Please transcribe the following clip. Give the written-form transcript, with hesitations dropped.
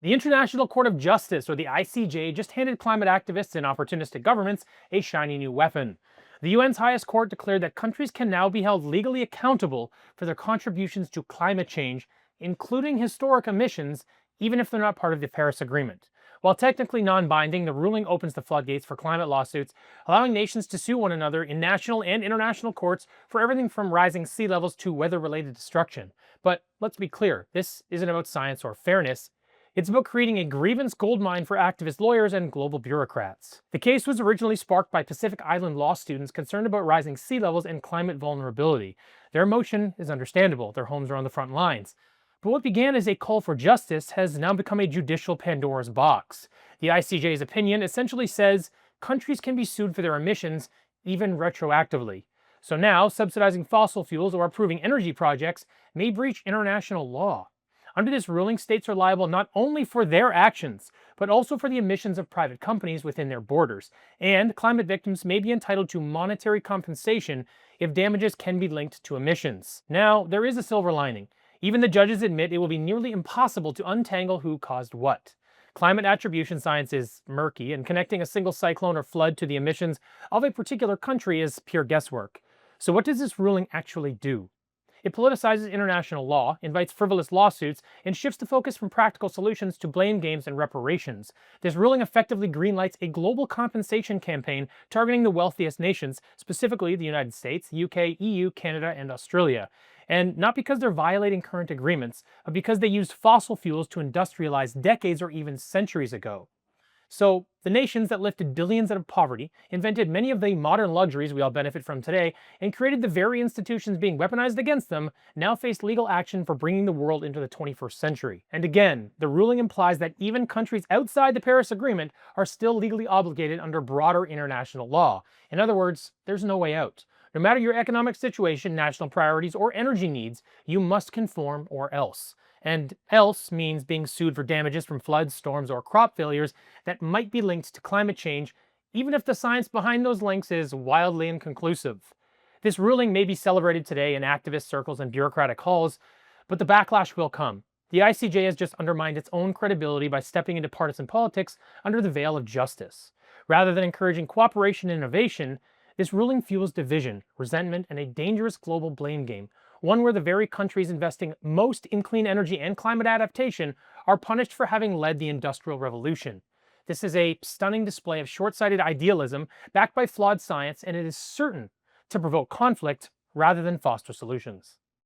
The International Court of Justice, or the ICJ, just handed climate activists and opportunistic governments a shiny new weapon. The UN's highest court declared that countries can now be held legally accountable for their contributions to climate change, including historic emissions, even if they're not part of the Paris Agreement. While technically non binding, the ruling opens the floodgates for climate lawsuits, allowing nations to sue one another in national and international courts for everything from rising sea levels to weather related destruction. But let's be clear, this isn't about science or fairness. It's about creating a grievance goldmine for activist lawyers and global bureaucrats. The case was originally sparked by Pacific Island law students concerned about rising sea levels and climate vulnerability. Their emotion is understandable, their homes are on the front lines. But what began as a call for justice has now become a judicial Pandora's box. The ICJ's opinion essentially says countries can be sued for their emissions, even retroactively. So now, subsidizing fossil fuels or approving energy projects may breach international law. Under this ruling, states are liable not only for their actions, but also for the emissions of private companies within their borders. And climate victims may be entitled to monetary compensation if damages can be linked to emissions. Now, there is a silver lining. Even the judges admit it will be nearly impossible to untangle who caused what. Climate attribution science is murky, and connecting a single cyclone or flood to the emissions of a particular country is pure guesswork. So what does this ruling actually do? It politicizes international law, invites frivolous lawsuits, and shifts the focus from practical solutions to blame games and reparations. This ruling effectively greenlights a global compensation campaign targeting the wealthiest nations, specifically the United States, UK, EU, Canada, and Australia. And not because they're violating current agreements, but because they used fossil fuels to industrialize decades or even centuries ago. So, the nations that lifted billions out of poverty, invented many of the modern luxuries we all benefit from today, and created the very institutions being weaponized against them, now face legal action for bringing the world into the 21st century. And again, the ruling implies that even countries outside the Paris Agreement are still legally obligated under broader international law. In other words, there's no way out. No matter your economic situation, national priorities, or energy needs, you must conform or else. And else means being sued for damages from floods, storms, or crop failures that might be linked to climate change, even if the science behind those links is wildly inconclusive. This ruling may be celebrated today in activist circles and bureaucratic halls, but the backlash will come. The ICJ has just undermined its own credibility by stepping into partisan politics under the veil of justice. Rather than encouraging cooperation and innovation, this ruling fuels division, resentment, and a dangerous global blame game, one where the very countries investing most in clean energy and climate adaptation are punished for having led the Industrial Revolution. This is a stunning display of short-sighted idealism backed by flawed science, and it is certain to provoke conflict rather than foster solutions.